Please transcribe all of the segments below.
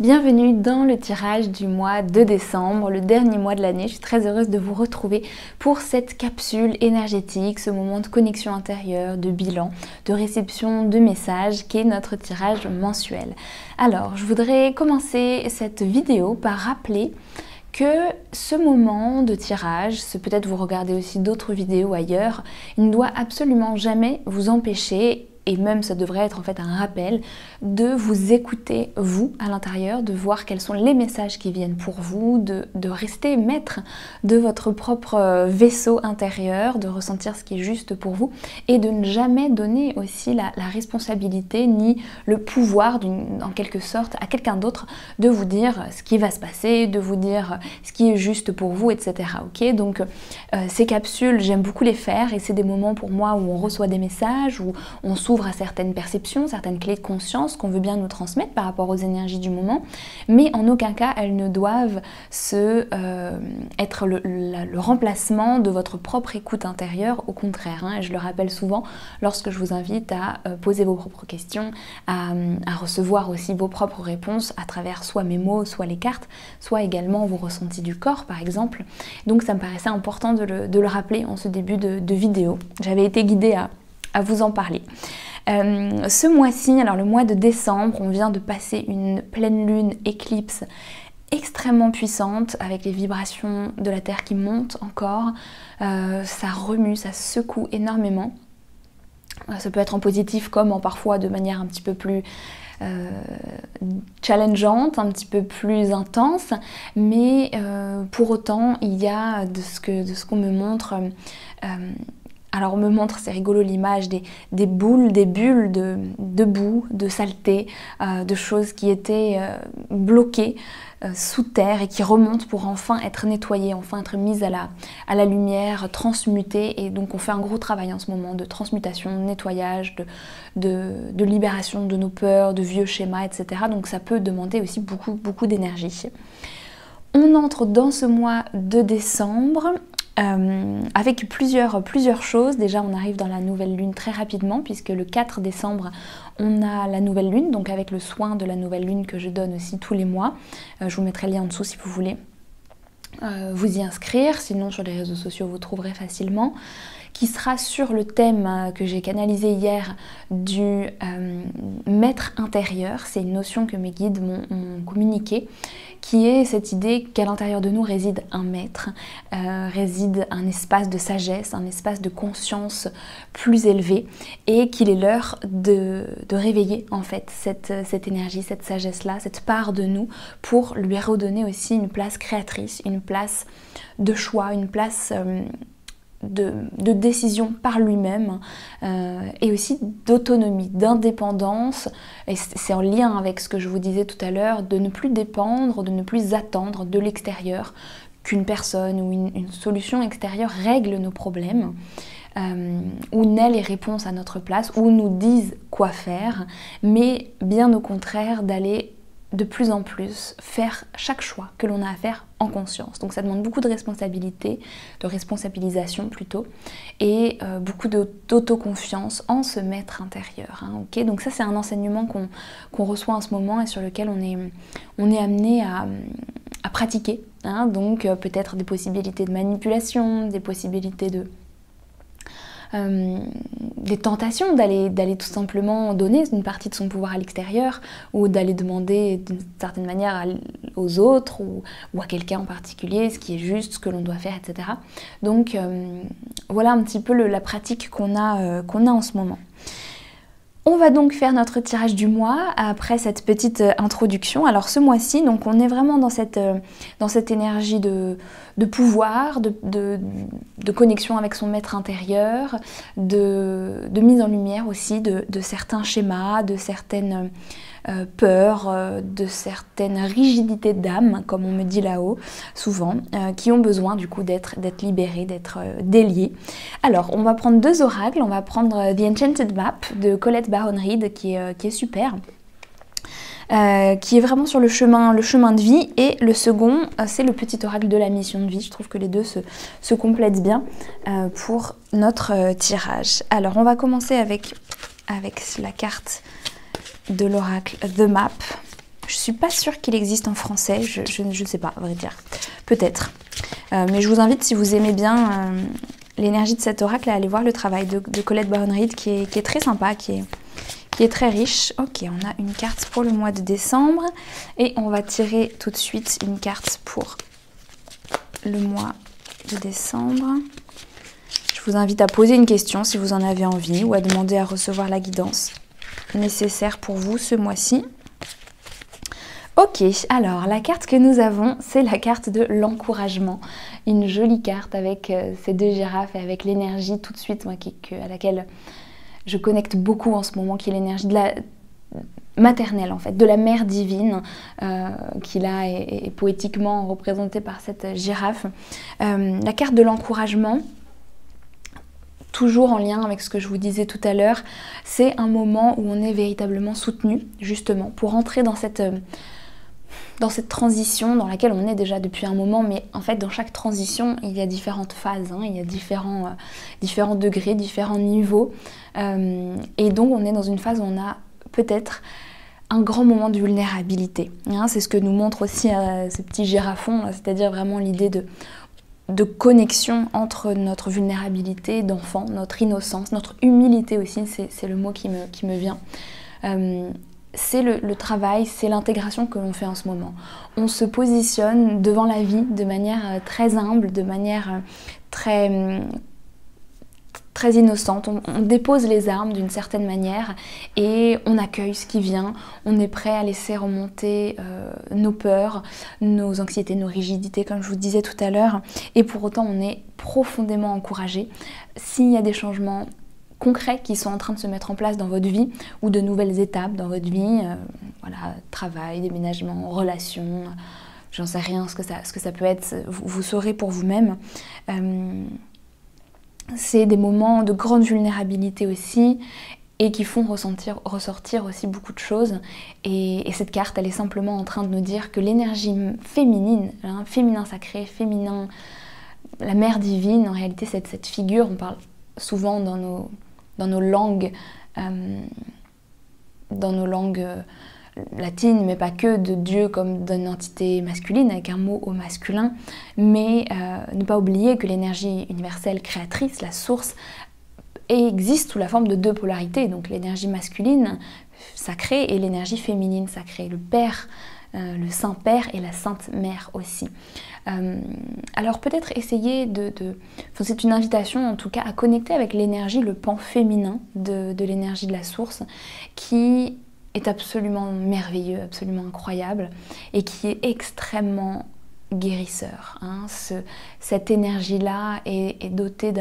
Bienvenue dans le tirage du mois de décembre, le dernier mois de l'année. Je suis très heureuse de vous retrouver pour cette capsule énergétique, ce moment de connexion intérieure, de bilan, de réception de messages qui est notre tirage mensuel. Alors, je voudrais commencer cette vidéo par rappeler que ce moment de tirage, peut-être vous regardez aussi d'autres vidéos ailleurs, il ne doit absolument jamais vous empêcher, et même ça devrait être en fait un rappel, de vous écouter vous à l'intérieur, de voir quels sont les messages qui viennent pour vous, de rester maître de votre propre vaisseau intérieur, de ressentir ce qui est juste pour vous et de ne jamais donner aussi la responsabilité ni le pouvoir en quelque sorte à quelqu'un d'autre de vous dire ce qui va se passer, de vous dire ce qui est juste pour vous, etc. Ok, donc ces capsules, j'aime beaucoup les faire et c'est des moments pour moi où on reçoit des messages, où on s'ouvre à certaines perceptions, certaines clés de conscience qu'on veut bien nous transmettre par rapport aux énergies du moment, mais en aucun cas elles ne doivent être le remplacement de votre propre écoute intérieure, au contraire. Et je le rappelle souvent lorsque je vous invite à poser vos propres questions, à recevoir aussi vos propres réponses à travers soit mes mots, soit les cartes, soit également vos ressentis du corps par exemple. Donc ça me paraissait important de le rappeler en ce début de vidéo. J'avais été guidée à vous en parler. Ce mois-ci, alors le mois de décembre, on vient de passer une pleine lune éclipse extrêmement puissante avec les vibrations de la Terre qui montent encore. Ça remue, ça secoue énormément. Ça peut être en positif comme parfois de manière un petit peu plus challengeante, un petit peu plus intense, mais pour autant il y a de ce qu'on me montre. Alors on me montre, c'est rigolo l'image, des boules, des bulles de boue, de saleté, de choses qui étaient bloquées sous terre et qui remontent pour enfin être nettoyées, enfin être mises à la lumière, transmutées. Et donc on fait un gros travail en ce moment de transmutation, de nettoyage, de libération de nos peurs, de vieux schémas, etc. Donc ça peut demander aussi beaucoup d'énergie. On entre dans ce mois de décembre avec plusieurs choses. Déjà on arrive dans la nouvelle lune très rapidement puisque le 4 décembre on a la nouvelle lune, donc avec le soin de la nouvelle lune que je donne aussi tous les mois. Je vous mettrai le lien en dessous si vous voulez vous y inscrire, sinon sur les réseaux sociaux vous trouverez facilement, qui sera sur le thème que j'ai canalisé hier du maître intérieur. C'est une notion que mes guides m'ont communiquée, qui est cette idée qu'à l'intérieur de nous réside un maître, réside un espace de sagesse, un espace de conscience plus élevé, et qu'il est l'heure de réveiller en fait cette énergie, cette sagesse-là, cette part de nous, pour lui redonner aussi une place créatrice, une place de choix, une place de décision par lui-même et aussi d'autonomie, d'indépendance. Et c'est en lien avec ce que je vous disais tout à l'heure, de ne plus dépendre, de ne plus attendre de l'extérieur qu'une personne ou une solution extérieure règle nos problèmes, ou n'ait les réponses à notre place, ou nous dise quoi faire, mais bien au contraire d'aller de plus en plus faire chaque choix que l'on a à faire en conscience. Donc ça demande beaucoup de responsabilité, de responsabilisation plutôt, et beaucoup d'autoconfiance en ce maître intérieur. Okay, donc ça c'est un enseignement qu'on reçoit en ce moment et sur lequel on est amené à pratiquer. Donc peut-être des possibilités de manipulation, des possibilités des tentations d'aller tout simplement donner une partie de son pouvoir à l'extérieur, ou d'aller demander d'une certaine manière aux autres ou à quelqu'un en particulier ce qui est juste, ce que l'on doit faire, etc. Donc voilà un petit peu la pratique qu'on a en ce moment. On va donc faire notre tirage du mois après cette petite introduction. Alors ce mois-ci, donc on est vraiment dans cette énergie de pouvoir, de connexion avec son maître intérieur, de mise en lumière aussi de certains schémas, de certaines peurs, de certaines rigidités d'âme, comme on me dit là-haut, souvent, qui ont besoin du coup d'être libérées, d'être déliées. Alors, on va prendre deux oracles. On va prendre The Enchanted Map de Colette Baron-Reid, qui est super. Qui est vraiment sur le chemin de vie, et le second c'est le petit oracle de la mission de vie. Je trouve que les deux se complètent bien pour notre tirage. Alors on va commencer avec la carte de l'oracle The Map. Je suis pas sûre qu'il existe en français, je ne sais pas, à vrai dire. Peut-être. Mais je vous invite, si vous aimez bien l'énergie de cet oracle, à aller voir le travail de Colette Baron-Reid qui est très sympa, qui est très riche. Ok, on a une carte pour le mois de décembre et on va tirer tout de suite une carte pour le mois de décembre. Je vous invite à poser une question si vous en avez envie ou à demander à recevoir la guidance nécessaire pour vous ce mois-ci. Ok, alors la carte que nous avons, c'est la carte de l'encouragement. Une jolie carte avec ces deux girafes et avec l'énergie tout de suite moi, à laquelle je connecte beaucoup en ce moment, qui est l'énergie de la maternelle en fait, de la mère divine, qui là est poétiquement représentée par cette girafe. La carte de l'encouragement, toujours en lien avec ce que je vous disais tout à l'heure, c'est un moment où on est véritablement soutenu, justement, pour entrer dans cette transition dans laquelle on est déjà depuis un moment, mais en fait dans chaque transition il y a différentes phases, hein, il y a différents degrés, différents niveaux, et donc on est dans une phase où on a peut-être un grand moment de vulnérabilité, hein, c'est ce que nous montre aussi ce petit girafon, c'est-à-dire vraiment l'idée de connexion entre notre vulnérabilité d'enfant, notre innocence, notre humilité aussi, c'est le mot qui me vient. C'est le travail, c'est l'intégration que l'on fait en ce moment. On se positionne devant la vie de manière très humble, de manière très innocente. On dépose les armes d'une certaine manière et on accueille ce qui vient. On est prêt à laisser remonter nos peurs, nos anxiétés, nos rigidités, comme je vous disais tout à l'heure. Et pour autant, on est profondément encouragé. S'il y a des changements concrets qui sont en train de se mettre en place dans votre vie ou de nouvelles étapes dans votre vie, voilà, travail, déménagement, relations, j'en sais rien ce que ça peut être, vous saurez pour vous-même. C'est des moments de grande vulnérabilité aussi et qui font ressortir aussi beaucoup de choses. Et cette carte, elle est simplement en train de nous dire que l'énergie féminine, hein, féminin sacré, féminin, la mère divine, en réalité cette figure, on parle souvent dans nos langues, latines, mais pas que, de Dieu comme d'une entité masculine, avec un mot au masculin, mais ne pas oublier que l'énergie universelle créatrice, la source, existe sous la forme de deux polarités, donc l'énergie masculine sacrée et l'énergie féminine sacrée, le Père, le Saint-Père et la Sainte Mère aussi. Alors peut-être essayer enfin, c'est une invitation en tout cas à connecter avec l'énergie, le pan féminin de l'énergie de la source, qui est absolument merveilleux, absolument incroyable, et qui est extrêmement guérisseur. Hein. Cette énergie-là est dotée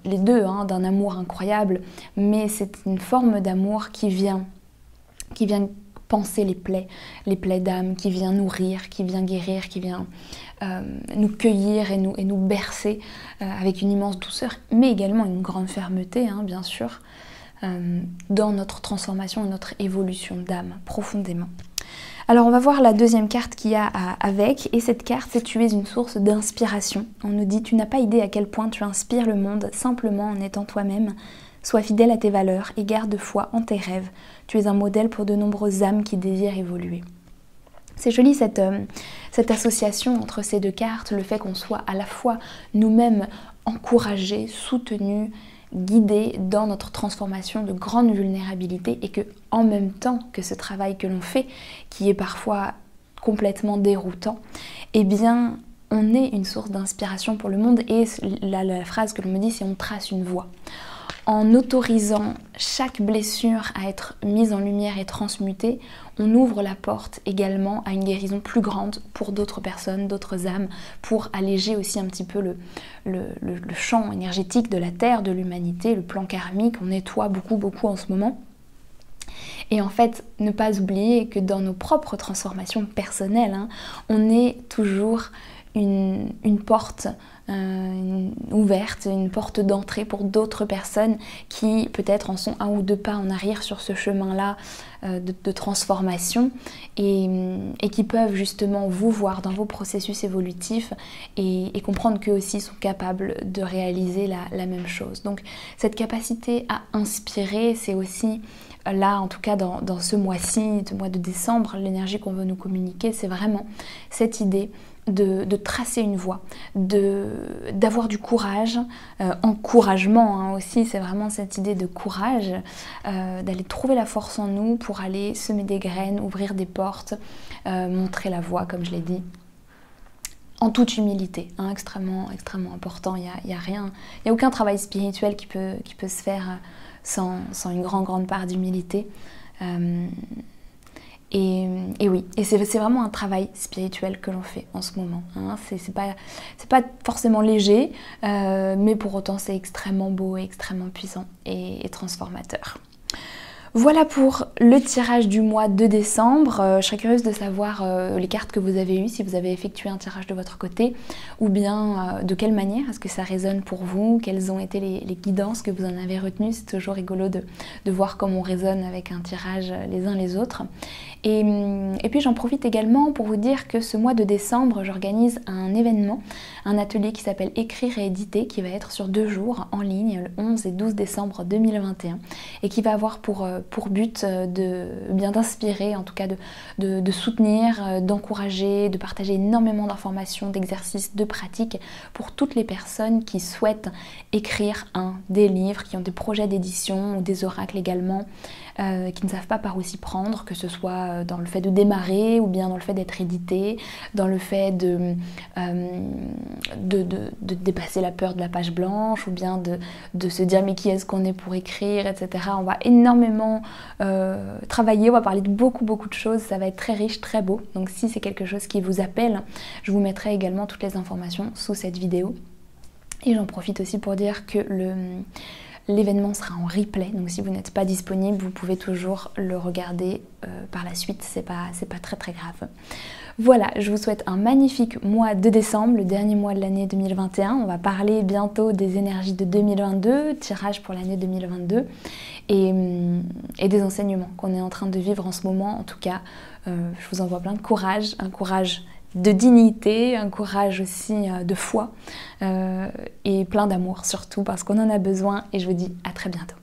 les deux, hein, d'un amour incroyable, mais c'est une forme d'amour qui vient panser les plaies d'âme, qui vient nourrir, qui vient guérir, qui vient nous cueillir et nous bercer avec une immense douceur, mais également une grande fermeté, hein, bien sûr, dans notre transformation et notre évolution d'âme, profondément. Alors on va voir la deuxième carte qu'il y a avec, et cette carte, c'est tu es une source d'inspiration. On nous dit tu n'as pas idée à quel point tu inspires le monde simplement en étant toi-même. Sois fidèle à tes valeurs et garde foi en tes rêves. Tu es un modèle pour de nombreuses âmes qui désirent évoluer. C'est joli cette association entre ces deux cartes, le fait qu'on soit à la fois nous-mêmes encouragés, soutenus, guidés dans notre transformation de grande vulnérabilité, et que en même temps que ce travail que l'on fait, qui est parfois complètement déroutant, eh bien on est une source d'inspiration pour le monde. Et la phrase que l'on me dit, c'est on trace une voie. En autorisant chaque blessure à être mise en lumière et transmutée, on ouvre la porte également à une guérison plus grande pour d'autres personnes, d'autres âmes, pour alléger aussi un petit peu le champ énergétique de la Terre, de l'humanité, le plan karmique. On nettoie beaucoup en ce moment. Et en fait, ne pas oublier que dans nos propres transformations personnelles, hein, on est toujours une porte ouverte, une porte d'entrée pour d'autres personnes qui peut-être en sont un ou deux pas en arrière sur ce chemin-là de transformation et qui peuvent justement vous voir dans vos processus évolutifs et comprendre qu'eux aussi sont capables de réaliser la même chose. Donc cette capacité à inspirer, c'est aussi là, en tout cas dans ce mois-ci, ce mois de décembre, l'énergie qu'on veut nous communiquer, c'est vraiment cette idée de tracer une voie, d'avoir du courage, encouragement aussi, c'est vraiment cette idée de courage, d'aller trouver la force en nous pour aller semer des graines, ouvrir des portes, montrer la voie, comme je l'ai dit, en toute humilité, extrêmement, extrêmement important. Il y a aucun travail spirituel qui peut se faire sans une grande part d'humilité. Et oui, et c'est vraiment un travail spirituel que l'on fait en ce moment. C'est pas forcément léger, mais pour autant c'est extrêmement beau, et extrêmement puissant et transformateur. Voilà pour le tirage du mois de décembre. Je serais curieuse de savoir les cartes que vous avez eues, si vous avez effectué un tirage de votre côté, ou bien de quelle manière est-ce que ça résonne pour vous, quelles ont été les guidances que vous en avez retenues. C'est toujours rigolo de voir comment on résonne avec un tirage les uns les autres. Et puis j'en profite également pour vous dire que ce mois de décembre, j'organise un événement, un atelier qui s'appelle Écrire et éditer, qui va être sur 2 jours en ligne, le 11 et 12 décembre 2021, et qui va avoir pour but d'inspirer, en tout cas de soutenir, d'encourager, de partager énormément d'informations, d'exercices, de pratiques pour toutes les personnes qui souhaitent écrire des livres, qui ont des projets d'édition ou des oracles également, qui ne savent pas par où s'y prendre, que ce soit dans le fait de démarrer ou bien dans le fait d'être édité, dans le fait de dépasser la peur de la page blanche ou bien de se dire mais qui est-ce qu'on est pour écrire, etc. On va énormément travailler, on va parler de beaucoup de choses, ça va être très riche, très beau. Donc si c'est quelque chose qui vous appelle, je vous mettrai également toutes les informations sous cette vidéo. Et j'en profite aussi pour dire que l'événement sera en replay, donc si vous n'êtes pas disponible, vous pouvez toujours le regarder par la suite, c'est pas très grave. Voilà, je vous souhaite un magnifique mois de décembre, le dernier mois de l'année 2021. On va parler bientôt des énergies de 2022, tirage pour l'année 2022 et des enseignements qu'on est en train de vivre en ce moment. En tout cas, je vous envoie plein de courage, un courage de dignité, un courage aussi de foi et plein d'amour surtout parce qu'on en a besoin et je vous dis à très bientôt.